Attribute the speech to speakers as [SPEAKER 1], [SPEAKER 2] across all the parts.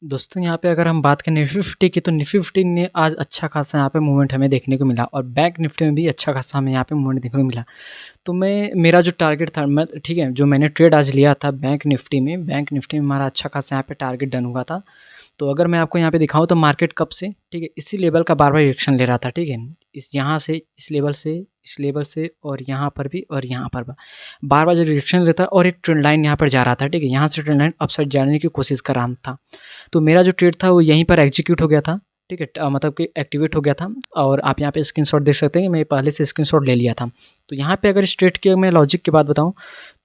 [SPEAKER 1] दोस्तों यहाँ पे अगर हम बात करें निफ्टी 50 की, तो निफ्टी 50 ने आज अच्छा खासा यहाँ पे मूवमेंट हमें देखने को मिला और बैंक निफ्टी में भी अच्छा खासा हमें यहाँ पे मूवमेंट देखने को मिला। तो मेरा जो टारगेट था, मैं ठीक है, जो मैंने ट्रेड आज लिया था बैंक निफ्टी में हमारा अच्छा खासा यहाँ पे टारगेट डन हुआ था। तो अगर मैं आपको यहाँ पे दिखाऊँ तो मार्केट कब से, ठीक है, इसी लेवल का बार-बार रिएक्शन ले रहा था, ठीक है। इस यहाँ से, इस लेवल से और यहाँ पर भी और यहाँ पर भी। बार-बार जो रिएक्शन लेता है और एक ट्रेंड लाइन यहाँ पर जा रहा था, ठीक है। यहाँ से ट्रेंड लाइन अपसाइड जाने की कोशिश कर रहा था। तो मेरा जो ट्रेड था वो यहीं पर एग्जीक्यूट हो गया था, ठीक है। मतलब कि एक्टिवेट हो गया था और आप यहाँ पे स्क्रीनशॉट देख सकते हैं कि मैं पहले से स्क्रीनशॉट ले लिया था। तो यहाँ पे अगर इस ट्रेड की मैं लॉजिक की बात बताऊँ,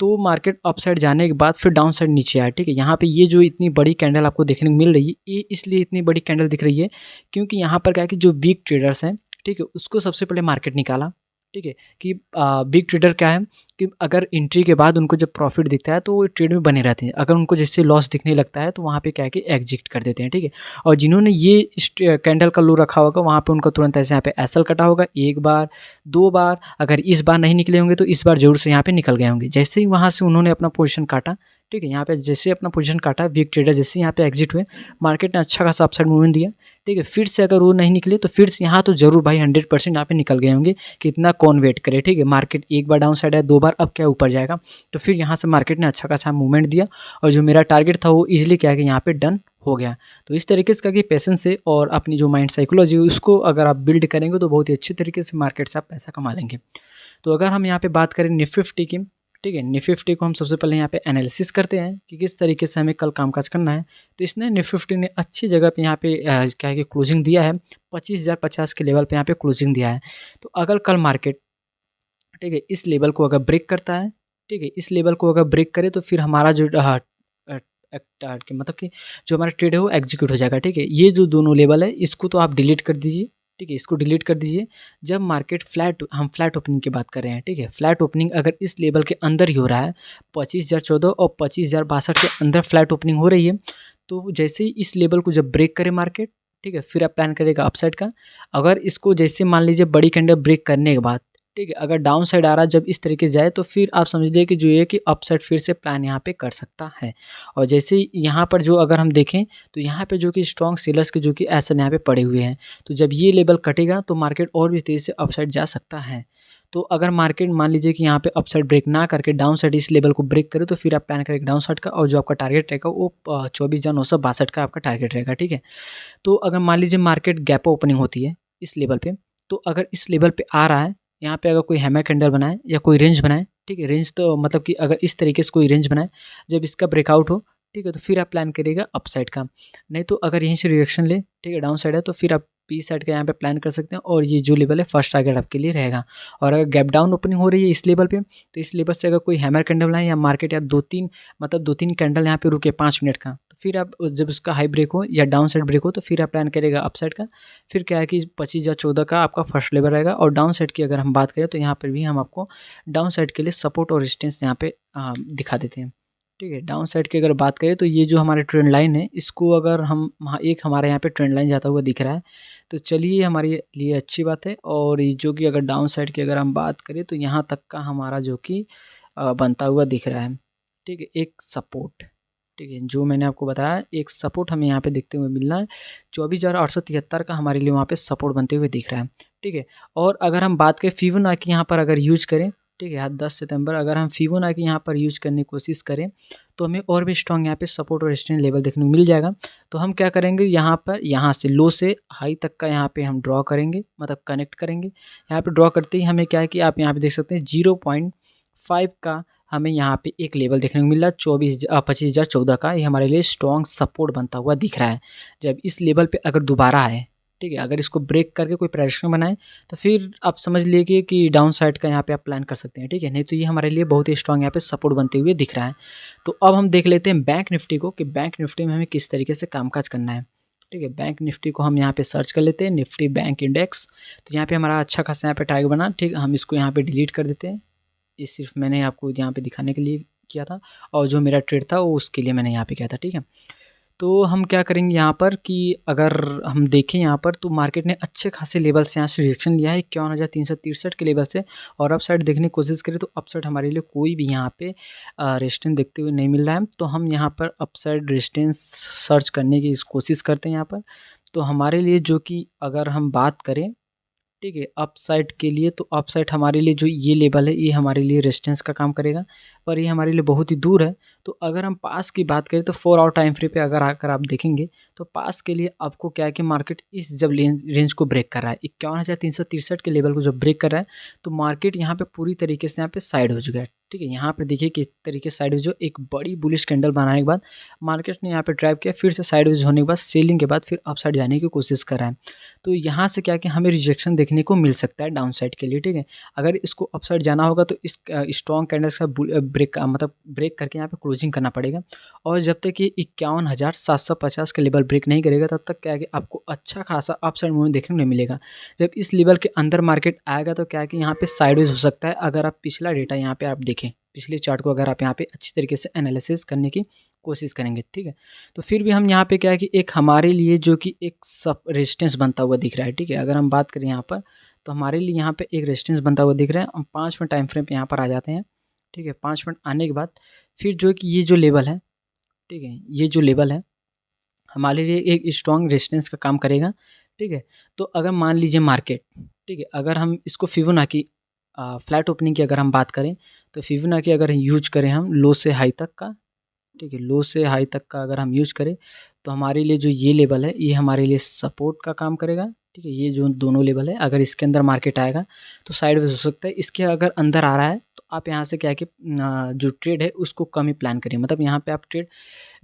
[SPEAKER 1] तो मार्केट अपसाइड जाने के बाद फिर डाउन साइड नीचे आया, ठीक है। यहाँ पे ये जो इतनी बड़ी कैंडल आपको देखने को मिल रही है, ये इसलिए इतनी बड़ी कैंडल दिख रही है क्योंकि यहाँ पर क्या है कि जो वीक ट्रेडर्स हैं, ठीक है, उसको सबसे पहले मार्केट निकाला, ठीक है। कि बिग ट्रेडर क्या है कि अगर एंट्री के बाद उनको जब प्रॉफिट दिखता है तो वो ट्रेड में बने रहते हैं। अगर उनको जैसे लॉस दिखने लगता है तो वहाँ पे क्या है कि एग्जिट कर देते हैं, ठीक है। और जिन्होंने ये इस कैंडल का लो रखा होगा वहाँ पे उनका तुरंत ऐसे यहाँ पे एसएल कटा होगा, एक बार, दो बार। अगर इस बार नहीं निकले होंगे तो इस बार जरूर से यहाँ पे निकल गए होंगे। जैसे ही वहाँ से उन्होंने अपना पोजीशन काटा, ठीक है, यहाँ पे जैसे अपना पोजीशन काटा, बिग ट्रेडर जैसे यहाँ पे एग्जिट हुए, मार्केट ने अच्छा खासा अपसाइड मूवमेंट दिया, ठीक है। फिर से अगर वो नहीं निकले तो फिर से यहाँ तो जरूर भाई 100% यहाँ पे निकल गए होंगे। कितना कौन वेट करे, ठीक है। मार्केट एक बार डाउन साइड है, दो बार, अब क्या ऊपर जाएगा। तो फिर यहाँ से मार्केट ने अच्छा खासा मूवमेंट दिया और जो मेरा टारगेट था वो इजीली क्या है कि यहाँ पे डन हो गया। तो इस तरीके से कि पेशेंस से और अपनी जो माइंड साइकोलॉजी है उसको अगर आप बिल्ड करेंगे तो बहुत ही अच्छी तरीके से मार्केट से आप पैसा कमा लेंगे। तो अगर हम यहाँ पे बात करें निफ्टी 50 की, ठीक है, निफ्टी 50 को हम सबसे पहले यहाँ पे एनालिसिस करते हैं कि किस तरीके से हमें कल कामकाज करना है। तो इसने निफ्टी 50 ने अच्छी जगह पे यहाँ पे क्या है कि क्लोजिंग दिया है, 25,050 के लेवल पे यहाँ पे क्लोजिंग दिया है। तो अगर कल मार्केट, ठीक है, इस लेवल को अगर ब्रेक करता है, ठीक है, इस लेवल को अगर ब्रेक करे तो फिर हमारा जो मतलब कि जो हमारा ट्रेड है वो एग्जीक्यूट हो जाएगा, ठीक है। ये जो दोनों लेवल है इसको तो आप डिलीट कर दीजिए, ठीक है, इसको डिलीट कर दीजिए। जब मार्केट हम फ्लैट ओपनिंग की बात कर रहे हैं, ठीक है, फ्लैट ओपनिंग अगर इस लेवल के अंदर ही हो रहा है, 25,014 और 25,062 के अंदर फ्लैट ओपनिंग हो रही है, तो जैसे ही इस लेवल को जब ब्रेक करे मार्केट, ठीक है, फिर आप प्लान करेगा अपसाइड का। अगर इसको जैसे मान लीजिए बड़ी कैंडल ब्रेक करने के बाद, ठीक है, अगर डाउन साइड आ रहा है जब इस तरीके से जाए तो फिर आप समझ लीजिए कि जो ये कि अपसाइड फिर से प्लान यहाँ पे कर सकता है। और जैसे यहाँ पर जो अगर हम देखें तो यहाँ पे जो कि स्ट्रॉन्ग सेलर्स के जो कि ऐसे यहाँ पे पड़े हुए हैं, तो जब ये लेवल कटेगा तो मार्केट और भी तेज़ी से अपसाइड जा सकता है। तो अगर मार्केट मान लीजिए कि यहाँ पे अपसाइड ब्रेक ना करके डाउन साइड इस लेवल को ब्रेक करे तो फिर आप प्लान करें डाउन साइड का और जो आपका टारगेट रहेगा वो 24,962 का आपका टारगेट रहेगा, ठीक है। तो अगर मान लीजिए मार्केट गैप ओपनिंग होती है इस लेवल पे, तो अगर इस लेवल पे आ रहा है, यहाँ पे अगर कोई हैमर कैंडल बनाए या कोई रेंज बनाए, ठीक है, रेंज तो मतलब कि अगर इस तरीके से कोई रेंज बनाए, जब इसका ब्रेकआउट हो, ठीक है, तो फिर आप प्लान करिएगा अपसाइड का। नहीं तो अगर यहीं से रिएक्शन ले, ठीक है, डाउन साइड है तो फिर आप पी साइड का यहाँ पे प्लान कर सकते हैं और ये जो लेवल है फर्स्ट टारगेट आपके लिए रहेगा। और अगर गैप डाउन ओपनिंग हो रही है इस लेवल पे, तो इस लेवल से अगर कोई हैमर कैंडल बनाए या मार्केट या दो तीन कैंडल यहाँ पे रुके 5 मिनट का, तो फिर आप जब उसका हाई ब्रेक हो या डाउन साइड ब्रेक हो तो फिर आप प्लान करेगा अपसाइड का। फिर क्या है कि 25,014 का आपका फर्स्ट लेवल रहेगा और डाउन साइड की अगर हम बात करें तो यहाँ पर भी हम आपको डाउन साइड के लिए सपोर्ट और रेजिस्टेंस यहाँ पे दिखा देते हैं, ठीक है। डाउन साइड की अगर बात करें तो ये जो हमारे ट्रेंड लाइन है इसको अगर हम एक हमारे यहाँ पे ट्रेंड लाइन जाता हुआ दिख रहा है, तो चलिए हमारे लिए अच्छी बात है। और ये जो कि अगर डाउन साइड की अगर हम बात करें तो यहाँ तक का हमारा जो कि बनता हुआ दिख रहा है, ठीक है, एक सपोर्ट, ठीक है, जो मैंने आपको बताया एक सपोर्ट हमें यहाँ पे देखते हुए मिलना है। 24,873 का हमारे लिए वहाँ पे सपोर्ट बनते हुए दिख रहा है, ठीक है। और अगर हम बात करें फिबोनाची यहाँ पर अगर यूज करें, ठीक है, आज 10 सितंबर अगर हम फिबोनाची यहाँ पर यूज करने की कोशिश करें तो हमें और भी स्ट्रॉन्ग यहाँ पे सपोर्ट और रेजिस्टेंस लेवल देखने को मिल जाएगा। तो हम क्या करेंगे, यहाँ पर यहाँ से लो से हाई तक का यहाँ पे हम ड्रॉ करेंगे, मतलब कनेक्ट करेंगे। यहाँ पे ड्रॉ करते ही हमें क्या है कि आप यहाँ पे देख सकते हैं 0.5 का हमें यहाँ पे एक लेवल देखने को मिल रहा है 25,014 का। ये हमारे लिए स्ट्रॉन्ग सपोर्ट बनता हुआ दिख रहा है। जब इस लेवल पे अगर दोबारा आए, ठीक है, अगर इसको ब्रेक करके कोई प्रेडिक्शन बनाए तो फिर आप समझ लीजिए कि डाउन साइड का यहाँ पे आप प्लान कर सकते हैं, ठीक है। नहीं तो ये हमारे लिए बहुत ही स्ट्रॉन्ग यहाँ पे सपोर्ट बनते हुए दिख रहा है। तो अब हम देख लेते हैं बैंक निफ्टी को कि बैंक निफ्टी में हमें किस तरीके से कामकाज करना है, ठीक है। बैंक निफ्टी को हम यहाँ पे सर्च कर लेते हैं, निफ्टी बैंक इंडेक्स। तो यहाँ पे हमारा अच्छा खासा यहाँ पे टारगेट बना, ठीक, हम इसको यहाँ पे डिलीट कर देते हैं। ये सिर्फ मैंने आपको यहाँ पे दिखाने के लिए किया था और जो मेरा ट्रेड था वो उसके लिए मैंने यहाँ पे किया था, ठीक है। तो हम क्या करेंगे यहाँ पर कि अगर हम देखें यहाँ पर तो मार्केट ने अच्छे खासे लेवल से यहाँ से रिजेक्शन लिया है 51,363 के लेवल से, और अप साइड देखने की कोशिश करें तो अप साइड हमारे लिए कोई भी यहाँ पे रेजिस्टेंस देखते हुए नहीं मिल रहा है। तो हम यहाँ पर अप साइड रेजिस्टेंस सर्च करने की कोशिश करते हैं यहाँ पर। तो हमारे लिए जो कि अगर हम बात करें, ठीक है, अप साइड के लिए, तो अप साइड हमारे लिए जो ये लेवल है ये हमारे लिए रेजिस्टेंस का काम करेगा, पर ये हमारे लिए बहुत ही दूर है। तो अगर हम पास की बात करें तो 4 आवर टाइम फ्रेम पे अगर आकर आप देखेंगे तो पास के लिए आपको क्या है कि मार्केट इस जब रेंज को ब्रेक कर रहा है 51,363 के लेवल को जब ब्रेक कर रहा है तो मार्केट यहाँ पे पूरी तरीके से यहाँ पे साइड हो चुका है। ठीक है, यहाँ पे देखिए किस तरीके से साइडवेज जो एक बड़ी बुलिश कैंडल बनाने के बाद मार्केट ने यहाँ पे ड्राइव किया, फिर से साइडवेज होने के बाद सेलिंग के बाद फिर अपसाइड जाने की कोशिश कर रहा है। तो यहाँ से क्या कि हमें रिजेक्शन देखने को मिल सकता है डाउन साइड के लिए। ठीक है, अगर इसको अपसाइड जाना होगा तो इस स्ट्रॉन्ग कैंडल्स का ब्रेक मतलब ब्रेक करके यहाँ पे क्लोजिंग करना पड़ेगा, और जब तक ये 51,750 का लेवल ब्रेक नहीं करेगा तब तक क्या है कि आपको अच्छा खासा अपसाइड मूवमेंट देखने को नहीं मिलेगा। जब इस लेवल के अंदर मार्केट आएगा तो क्या है कि यहाँ पे साइडवेज हो सकता है। अगर आप पिछला डेटा यहाँ पे आप देखें, पिछले चार्ट को अगर आप यहाँ पे अच्छी तरीके से एनालिसिस करने की कोशिश करेंगे, ठीक है, तो फिर भी हम यहाँ पे क्या है कि एक हमारे लिए जो कि एक सब रेजिस्टेंस बनता हुआ दिख रहा है। ठीक है, अगर हम बात करें यहाँ पर तो हमारे लिए यहाँ पे एक रेजिस्टेंस बनता हुआ दिख रहा है। हम 5 मिनट टाइम फ्रेम पे यहाँ पर आ जाते हैं। ठीक है, 5 मिनट आने के बाद फिर जो कि ये जो लेवल है, ठीक है, ये जो लेवल है हमारे लिए एक स्ट्रॉन्ग रेजिस्टेंस का काम करेगा। ठीक है, तो अगर मान लीजिए मार्केट, ठीक है, अगर हम इसको फिबोनाची फ्लैट ओपनिंग की अगर हम बात करें तो फिबोनाची अगर यूज करें हम लो से हाई तक का, ठीक है, लो से हाई तक का अगर हम यूज करें तो हमारे लिए जो ये लेवल है ये हमारे लिए सपोर्ट का काम करेगा। ठीक है, ये जो दोनों लेवल है अगर इसके अंदर मार्केट आएगा तो साइडवेज हो सकता है। इसके अगर अंदर आ रहा है तो आप यहाँ से क्या है कि जो ट्रेड है उसको कम ही प्लान करिए, मतलब यहाँ पे आप ट्रेड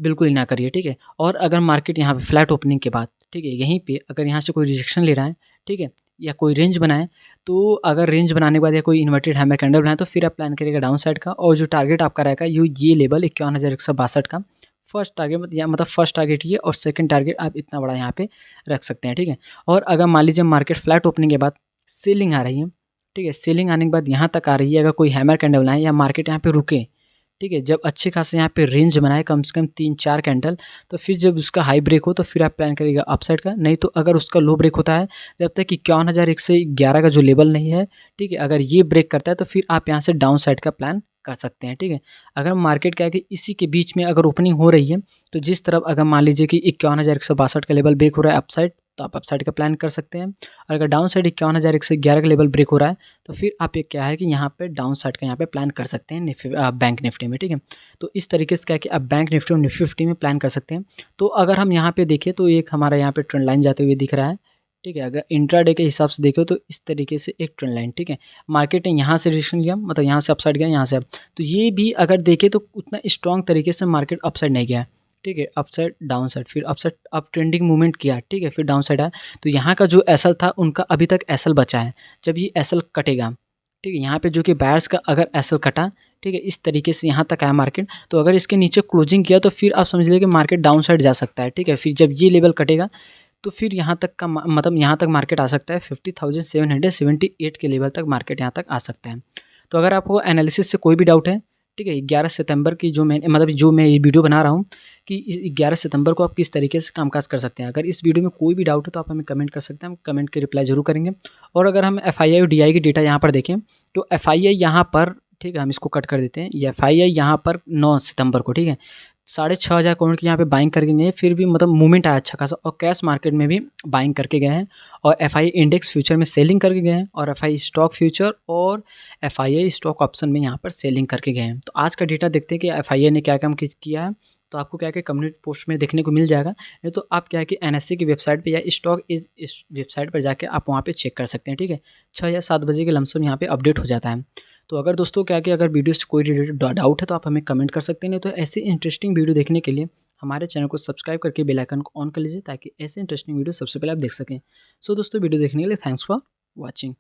[SPEAKER 1] बिल्कुल ही ना करिए। ठीक है, और अगर मार्केट यहाँ पे फ्लैट ओपनिंग के बाद, ठीक है, यहीं पे अगर यहाँ से कोई रिजेक्शन ले रहा है, ठीक है, या कोई रेंज बनाए, तो अगर रेंज बनाने के बाद या कोई इन्वर्टेड हैमर कैंडल बनाए तो फिर आप प्लान करिएगा डाउन साइड का, और जो टारगेट आपका रहेगा ये लेवल 51,162 का फर्स्ट टारगेट, या मतलब फर्स्ट टारगेट ये, और सेकंड टारगेट आप इतना बड़ा यहाँ पे रख सकते हैं। ठीक है, और अगर मान लीजिए मार्केट फ्लैट ओपनिंग के बाद सेलिंग आ रही है, ठीक है, सेलिंग आने के बाद यहाँ तक आ रही है, अगर कोई हैमर कैंडल बनाए या मार्केट यहाँ पे रुके, ठीक है, जब अच्छे खासे यहाँ पे रेंज बनाए कम से कम 3-4 कैंडल, तो फिर जब उसका हाई ब्रेक हो तो फिर आप प्लान करिएगा अपसाइड का। नहीं तो अगर उसका लो ब्रेक होता है जब तक 51,111 का जो लेवल नहीं है, ठीक है, अगर ये ब्रेक करता है तो फिर आप यहाँ से डाउन साइड का प्लान कर सकते हैं। ठीक है, अगर मार्केट क्या है कि इसी के बीच में अगर ओपनिंग हो रही है तो जिस तरफ अगर मान लीजिए कि 51,162 का लेवल ब्रेक हो रहा है अपसाइड, तो आप अपसाइड का प्लान कर सकते हैं। और अगर डाउन साइड 51,111 का लेवल ब्रेक हो रहा है तो फिर आप ये क्या है कि यहाँ पे डाउन साइड का यहाँ पे प्लान कर सकते हैं बैंक निफ्टी में। ठीक है, तो इस तरीके से क्या है कि आप बैंक निफ्टी और निफ्टी 50 में प्लान कर सकते हैं। तो अगर हम यहाँ पे देखें तो एक हमारा यहाँ पे ट्रेंड लाइन जाते हुए दिख रहा है। ठीक है, अगर इंट्राडे के हिसाब से देखो तो इस तरीके से एक ट्रेंड लाइन, ठीक है, मार्केट ने यहाँ से रिजेक्शन लिया, मतलब यहाँ से अपसाइड गया, यहाँ से तो ये भी अगर देखें तो उतना स्ट्रॉन्ग तरीके से मार्केट अपसाइड नहीं गया है। ठीक है, अपसाइड डाउन साइड, फिर अपसाइड अप ट्रेंडिंग मूवमेंट किया, ठीक है, फिर डाउन साइड आया। तो यहाँ का जो एसएल था उनका अभी तक एसएल बचा है। जब ये एसएल कटेगा, ठीक है, यहाँ पे जो कि बायर्स का अगर एसएल कटा, ठीक है, इस तरीके से यहाँ तक आया मार्केट, तो अगर इसके नीचे क्लोजिंग किया तो फिर आप समझ लीजिए कि मार्केट डाउन साइड जा सकता है। ठीक है, फिर जब ये लेवल कटेगा तो फिर यहाँ तक का मतलब यहाँ तक मार्केट आ सकता है 50,778 के लेवल तक मार्केट यहाँ तक आ सकता है। तो अगर आपको एनालिसिस से कोई भी डाउट है, ठीक है, 11 सितंबर की जो मैं ये वीडियो बना रहा हूँ कि इस 11 सितंबर को आप किस तरीके से कामकाज कर सकते हैं। अगर इस वीडियो में कोई भी डाउट है तो आप हमें कमेंट कर सकते हैं, हम कमेंट के रिप्लाई जरूर करेंगे। और अगर हम FII और DI की डेटा यहाँ पर देखें तो FII यहाँ पर, ठीक है, हम इसको कट कर देते हैं, ये FII यहाँ पर 9 सितंबर को, ठीक है, 6,500 करोड़ की यहाँ पे बाइंग करके गए हैं, फिर भी मतलब मूवमेंट आया अच्छा खासा, और कैश मार्केट में भी बाइंग करके गए हैं, और FII इंडेक्स फ्यूचर में सेलिंग करके गए हैं, और FII स्टॉक फ्यूचर और FII स्टॉक ऑप्शन में यहाँ पर सेलिंग करके गए हैं। तो आज का डेटा देखते हैं कि FII ने क्या काम किया है। तो आपको क्या है कि कम्युनिटी पोस्ट में देखने को मिल जाएगा, नहीं तो आप क्या है कि NSE की वेबसाइट पे या स्टॉक इस वेबसाइट पर जाके आप वहाँ पे चेक कर सकते हैं। ठीक है, 6 या 7 बजे के लमसम यहाँ पे अपडेट हो जाता है। तो अगर दोस्तों क्या कि अगर वीडियो से कोई रिलेटेड डाउट है तो आप हमें कमेंट कर सकते हैं, नहीं तो ऐसी इंटरेस्टिंग वीडियो देखने के लिए हमारे चैनल को सब्सक्राइब करके बेल आइकन को ऑन कर लीजिए ताकि ऐसे इंटरेस्टिंग वीडियो सबसे पहले आप देख सकें। सो दोस्तों वीडियो देखने के लिए थैंक्स फॉर वॉचिंग।